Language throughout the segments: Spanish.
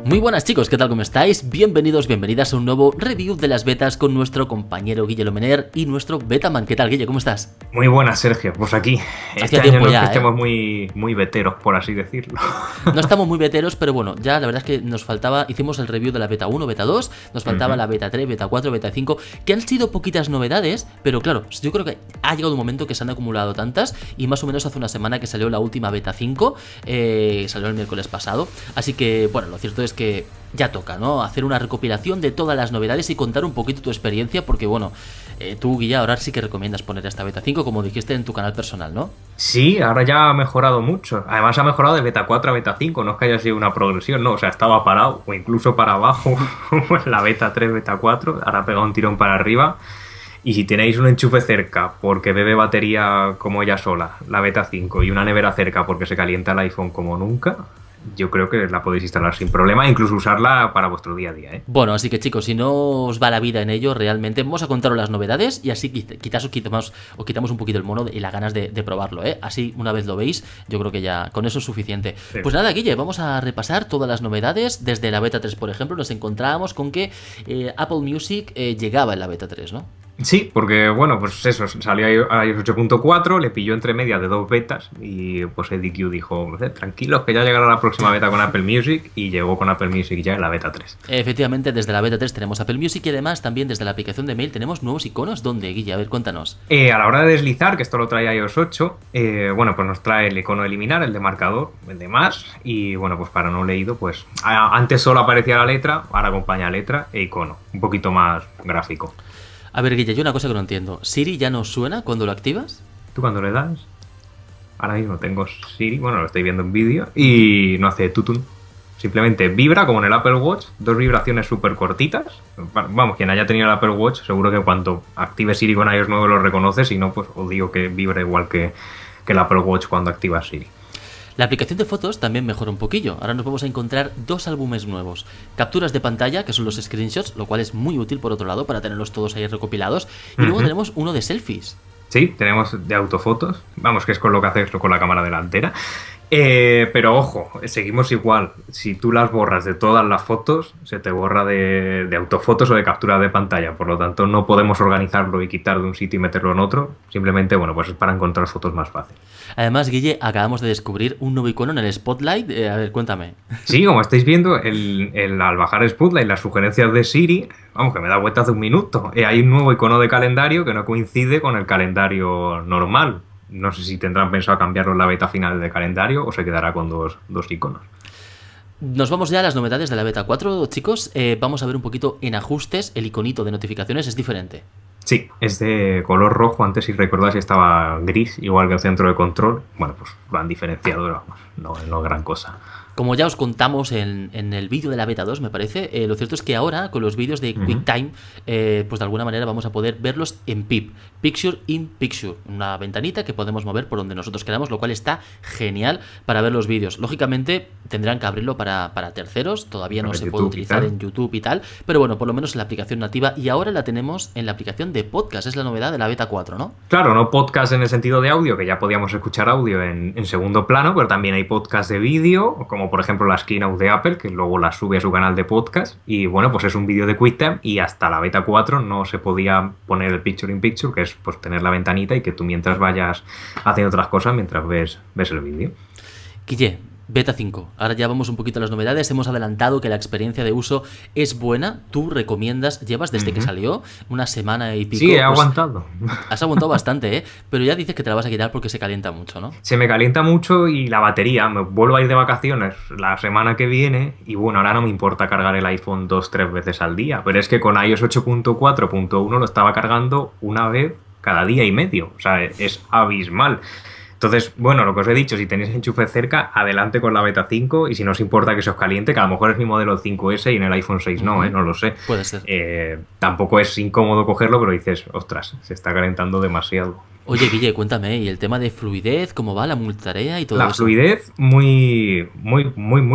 Muy buenas chicos, ¿qué tal? ¿Cómo estáis? Bienvenidos, bienvenidas a un nuevo review de las betas con nuestro compañero Guille Lomener y nuestro Betaman. ¿Qué tal, Guille? ¿Cómo estás? Muy buenas, Sergio. Pues aquí, Hacía tiempo no es ya, que estemos muy veteros, por así decirlo. No estamos muy veteros, pero bueno, ya la verdad es que nos faltaba, hicimos el review de la beta 1, beta 2, nos faltaba la beta 3, beta 4, beta 5, que han sido poquitas novedades, pero claro, yo creo que ha llegado un momento que se han acumulado tantas y más o menos hace una semana que salió la última beta 5, salió el miércoles pasado, así que bueno, lo cierto es que ya toca, ¿no? Hacer una recopilación de todas las novedades y contar un poquito tu experiencia, porque bueno, tú, Guille, ahora sí que recomiendas poner esta beta 5, como dijiste en tu canal personal, ¿no? Sí, ahora ya ha mejorado mucho. Además ha mejorado de beta 4 a beta 5, no es que haya sido una progresión, no, o sea, estaba parado o incluso para abajo la beta 3, beta 4, ahora ha pegado un tirón para arriba. Y si tenéis un enchufe cerca porque bebe batería como ella sola, la beta 5, y una nevera cerca porque se calienta el iPhone como nunca, yo creo que la podéis instalar sin problema e incluso usarla para vuestro día a día, ¿eh? Bueno, así que chicos, si no os va la vida en ello, realmente vamos a contaros las novedades y así quizás os quitamos un poquito el mono y las ganas de probarlo, ¿eh? Así, una vez lo veis, yo creo que ya con eso es suficiente. Sí. Pues nada, Guille, vamos a repasar todas las novedades. Desde la beta 3, por ejemplo, nos encontrábamos con que Apple Music llegaba en la beta 3, ¿no? Sí, porque bueno, pues eso, salió iOS 8.4, le pilló entre medias de dos betas y pues Eddie Q dijo, tranquilos que ya llegará la próxima beta con Apple Music, y llegó con Apple Music ya en la beta 3. Efectivamente, desde la beta 3 tenemos Apple Music y además también desde la aplicación de mail tenemos nuevos iconos. ¿Dónde, Guille? A ver, cuéntanos. A la hora de deslizar, que esto lo trae iOS 8, bueno, pues nos trae el icono de eliminar, el de marcador, el de más, y bueno, pues para no leído, pues antes solo aparecía la letra, ahora acompaña letra e icono, un poquito más gráfico. A ver, Guille, yo una cosa que no entiendo. ¿Siri ya no suena cuando lo activas? ¿Tú cuando le das? Ahora mismo tengo Siri, bueno, lo estoy viendo en vídeo, y no hace tutun. Simplemente vibra como en el Apple Watch, dos vibraciones súper cortitas. Vamos, quien haya tenido el Apple Watch, seguro que cuando active Siri con iOS 9 lo reconoce, si no, pues os digo que vibra igual que el Apple Watch cuando activa Siri. La aplicación de fotos también mejora un poquillo. Ahora nos vamos a encontrar dos álbumes nuevos. Capturas de pantalla, que son los screenshots, lo cual es muy útil por otro lado para tenerlos todos ahí recopilados. Y luego tenemos uno de selfies. Sí, tenemos de autofotos. Vamos, que es con lo que haces con la cámara delantera. Pero ojo, seguimos igual. Si tú las borras de todas las fotos, se te borra de autofotos o de captura de pantalla. Por lo tanto, no podemos organizarlo y quitar de un sitio y meterlo en otro. Simplemente, bueno, pues es para encontrar fotos más fácil. Además, Guille, acabamos de descubrir un nuevo icono en el Spotlight. A ver, cuéntame. Sí, como estáis viendo, al bajar el Spotlight, las sugerencias de Siri, vamos, que me da vuelta hace un minuto. Hay un nuevo icono de calendario que no coincide con el calendario normal. No sé si tendrán pensado cambiarlo en la beta final de calendario o se quedará con dos iconos. Nos vamos ya a las novedades de la beta 4, chicos. Vamos a ver un poquito en ajustes. El iconito de notificaciones es diferente. Sí, es de color rojo. Antes, si recordáis, estaba gris, igual que el centro de control. Bueno, pues lo han diferenciado, vamos, no gran cosa. Como ya os contamos en el vídeo de la beta 2, me parece, lo cierto es que ahora con los vídeos de QuickTime, pues de alguna manera vamos a poder verlos en PIP, Picture in Picture, una ventanita que podemos mover por donde nosotros queramos, lo cual está genial para ver los vídeos. Lógicamente tendrán que abrirlo para terceros, todavía no se puede utilizar en YouTube y tal, pero bueno, por lo menos en la aplicación nativa, y ahora la tenemos en la aplicación de podcast, es la novedad de la beta 4, ¿no? Claro, no podcast en el sentido de audio, que ya podíamos escuchar audio en segundo plano, pero también hay podcast de vídeo, como por ejemplo las keynote de Apple, que luego las sube a su canal de podcast, y bueno, pues es un vídeo de QuickTime, y hasta la beta 4 no se podía poner el Picture in Picture, que es pues tener la ventanita y que tú mientras vayas haciendo otras cosas mientras ves el vídeo. Guille, beta 5. Ahora ya vamos un poquito a las novedades. Hemos adelantado que la experiencia de uso es buena. Tú recomiendas, llevas desde que salió una semana y pico. Sí, he aguantado. Has aguantado bastante, ¿eh? Pero ya dices que te la vas a quitar porque se calienta mucho, ¿no? Se me calienta mucho y la batería. Me vuelvo a ir de vacaciones la semana que viene y bueno, ahora no me importa cargar el iPhone 2-3 veces al día. Pero es que con iOS 8.4.1 lo estaba cargando una vez cada día y medio. O sea, es abismal. Entonces, bueno, lo que os he dicho, si tenéis enchufe cerca, adelante con la beta 5, y si no os importa que se os caliente, que a lo mejor es mi modelo 5S y en el iPhone 6 no, no lo sé. Puede ser. Tampoco es incómodo cogerlo, pero dices, ostras, se está calentando demasiado. Oye, Guille, cuéntame, ¿y el tema de fluidez, cómo va la multitarea y todo La eso? fluidez muy,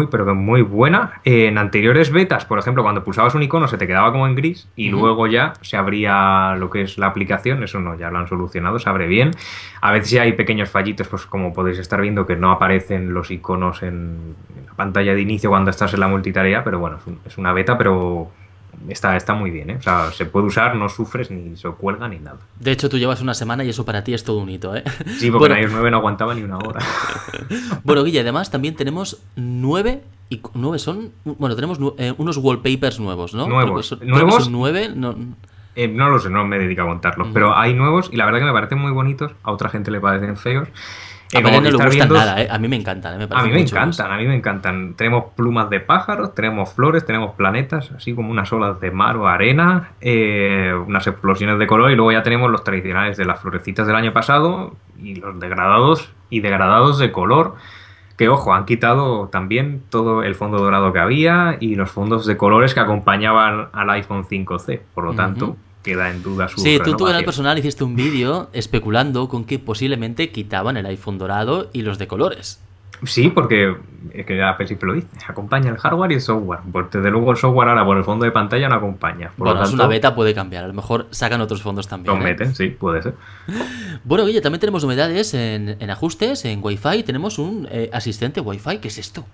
pero que muy buena. En anteriores betas, por ejemplo, cuando pulsabas un icono se te quedaba como en gris y Ujú. luego ya se abría lo que es la aplicación. Eso no, ya lo han solucionado, se abre bien. A veces sí hay pequeños fallitos, pues como podéis estar viendo que no aparecen los iconos en la pantalla de inicio cuando estás en la multitarea, pero bueno, es una beta, pero está muy bien, ¿eh? O sea, se puede usar, no sufres ni se cuelga ni nada. De hecho, tú llevas una semana y eso para ti es todo un hito, ¿eh? Sí, porque en Bueno, iOS 9 no aguantaba ni una hora. bueno, Guille, además también tenemos nueve son, bueno, tenemos unos wallpapers nuevos, ¿no? Nuevos. Creo que son Nuevos, 9, no, no lo sé, no me dedico a contarlos, ujú. pero hay nuevos y la verdad que me parecen muy bonitos, a otra gente le parecen feos. A Como Belén no podéis le estar gustan viendo, nada, ¿eh? A mí me encantan, ¿eh? Me a mí parecen me muy chulos. encantan, a mí me encantan. Tenemos plumas de pájaros, tenemos flores, tenemos planetas, así como unas olas de mar o arena, unas explosiones de color y luego ya tenemos los tradicionales de las florecitas del año pasado y los degradados y degradados de color. Que ojo, han quitado también todo el fondo dorado que había y los fondos de colores que acompañaban al iPhone 5C. Por lo Ujú. tanto, queda en duda su Sí, tú en tu canal renovación. personal hiciste un vídeo especulando con que posiblemente quitaban el iPhone dorado y los de colores. Sí, porque es que Apple siempre lo dice, acompaña el hardware y el software. Pues desde luego el software ahora por el fondo de pantalla no acompaña. Por lo Bueno, es una tanto, beta, puede cambiar. A lo mejor sacan otros fondos los también, ¿eh? meten, sí, puede ser. Bueno, Guille, también tenemos novedades en ajustes, en Wi-Fi. Tenemos un asistente Wi-Fi. ¿Qué es esto?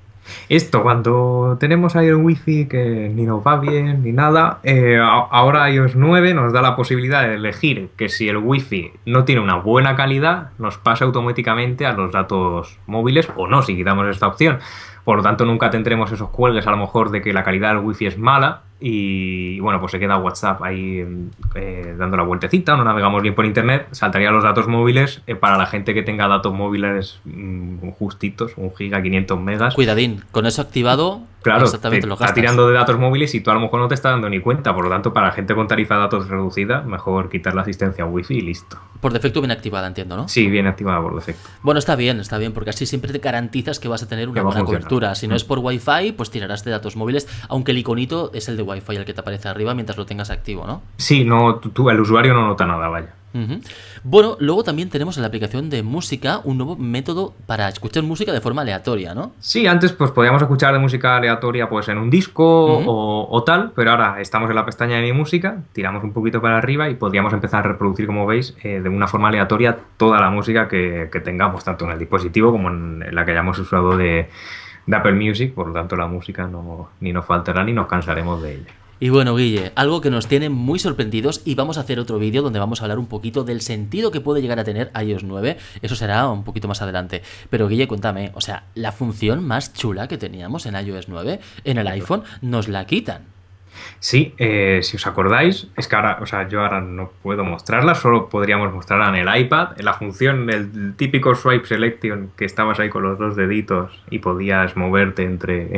Esto, cuando tenemos ahí el wifi que ni nos va bien ni nada, ahora iOS 9 nos da la posibilidad de elegir que si el wifi no tiene una buena calidad, nos pasa automáticamente a los datos móviles o no, si quitamos esta opción. Por lo tanto, nunca tendremos esos cuelgues a lo mejor de que la calidad del wifi es mala y bueno, pues se queda WhatsApp ahí dando la vueltecita, no navegamos bien por internet, saltarían los datos móviles para la gente que tenga datos móviles justitos, 1 giga, 500 megas. Cuidadín, con eso activado, Claro, te exactamente lo está gastas. tirando de datos móviles y tú a lo mejor no te estás dando ni cuenta. Por lo tanto, para la gente con tarifa de datos reducida, mejor quitar la asistencia wifi y listo. Por defecto viene activada, entiendo, ¿no? Sí, viene activada por defecto. Bueno, está bien, porque así siempre te garantizas que vas a tener Que una va a buena funcionar. cobertura. Si no Mm. es por Wi-Fi, pues tirarás de datos móviles, aunque el iconito es el de Wi-Fi el que te aparece arriba mientras lo tengas activo, ¿no? Sí, no, el usuario no nota nada, vaya. Ujú. Bueno, luego también tenemos en la aplicación de música un nuevo método para escuchar música de forma aleatoria, ¿no? Sí, antes pues podíamos escuchar de música aleatoria pues en un disco Ujú. o tal, pero ahora estamos en la pestaña de mi música, tiramos un poquito para arriba y podríamos empezar a reproducir, como veis, de una forma aleatoria toda la música que tengamos, tanto en el dispositivo como en la que hayamos usado de Apple Music, por lo tanto la música no, ni nos faltará ni nos cansaremos de ella. Y bueno, Guille, algo que nos tiene muy sorprendidos y vamos a hacer otro vídeo donde vamos a hablar un poquito del sentido que puede llegar a tener iOS 9. Eso será un poquito más adelante. Pero Guille, cuéntame, o sea, la función más chula que teníamos en iOS 9 en el iPhone nos la quitan. Sí, si os acordáis, es que ahora, o sea, yo ahora no puedo mostrarla, solo podríamos mostrarla en el iPad, en la función del típico swipe selection que estabas ahí con los dos deditos y podías moverte entre,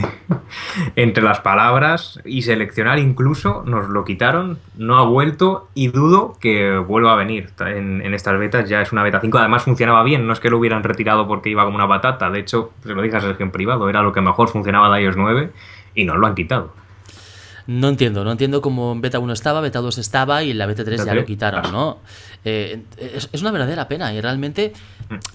entre las palabras y seleccionar incluso, nos lo quitaron, no ha vuelto y dudo que vuelva a venir en estas betas, ya es una beta 5, además funcionaba bien, no es que lo hubieran retirado porque iba como una patata, de hecho, se lo dije a Sergio en privado, era lo que mejor funcionaba de iOS 9 y nos lo han quitado. No entiendo cómo en beta 1 estaba, beta 2 estaba y en la beta 3 ya lo Fíjate. quitaron, ¿no? Es una verdadera pena y realmente,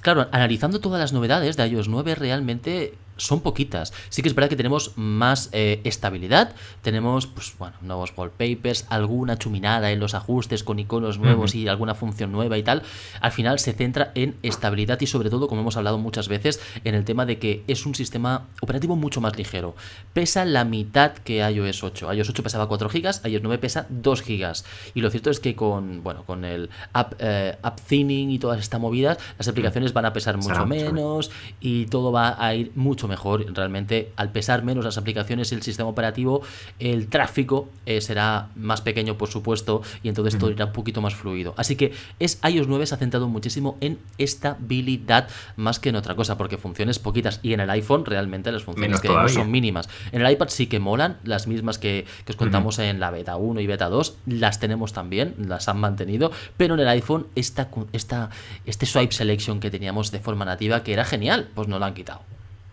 claro, analizando todas las novedades de iOS 9 realmente son poquitas. Sí que es verdad que tenemos más estabilidad, tenemos pues, bueno, nuevos wallpapers, alguna chuminada en los ajustes con iconos nuevos y alguna función nueva y tal. Al final se centra en estabilidad y sobre todo, como hemos hablado muchas veces, en el tema de que es un sistema operativo mucho más ligero. Pesa la mitad que iOS 8. iOS 8 pesaba 4 GB, iOS 9 pesa 2 GB. Y lo cierto es que con el app thinning y todas estas movidas, las aplicaciones van a pesar Será mucho mucho mejor. menos y todo va a ir mucho mejor. Realmente, al pesar menos las aplicaciones, el sistema operativo, el tráfico será más pequeño, por supuesto, y entonces todo irá un poquito más fluido. Así que iOS 9 se ha centrado muchísimo en estabilidad más que en otra cosa, porque funciones poquitas. Y en el iPhone realmente las funciones Menos que vemos todavía. son mínimas. En el iPad sí que molan, las mismas que os contamos en la beta 1 y beta 2, las tenemos también, las han mantenido, pero en el iPhone este swipe selection que teníamos de forma nativa, que era genial, pues no lo han quitado.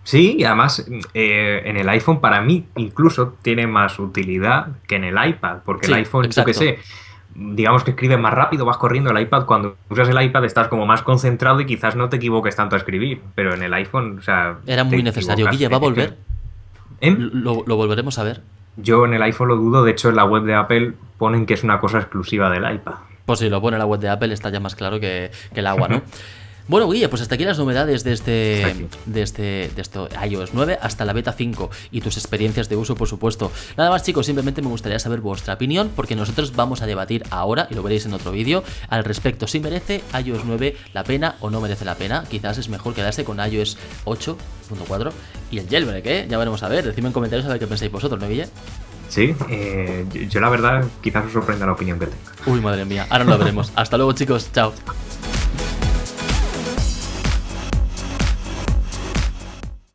Sí, y además en el iPhone para mí incluso tiene más utilidad que en el iPad, porque el Sí, iPhone, yo qué exacto. sé, digamos que escribes más rápido, vas corriendo. El iPad, cuando usas el iPad estás como más concentrado y quizás no te equivoques tanto a escribir, pero en el iPhone, o sea, Era muy necesario. Guille, ¿va a volver? ¿Eh? ¿Lo volveremos a ver? Yo en el iPhone lo dudo, de hecho en la web de Apple ponen que es una cosa exclusiva del iPad. Pues si lo pone en la web de Apple está ya más claro que el agua, ¿no? Bueno, Guille, pues hasta aquí las novedades de esto iOS 9 hasta la beta 5 y tus experiencias de uso, por supuesto. Nada más, chicos, simplemente me gustaría saber vuestra opinión, porque nosotros vamos a debatir ahora, y lo veréis en otro vídeo, al respecto si merece iOS 9 la pena o no merece la pena. Quizás es mejor quedarse con iOS 8.4 y el jailbreak, ¿eh? Ya veremos a ver. Decidme en comentarios a ver qué pensáis vosotros, ¿no, Guille? Sí, yo la verdad quizás os sorprenda la opinión que tengo. Uy, madre mía, ahora lo veremos. Hasta luego, chicos, chao.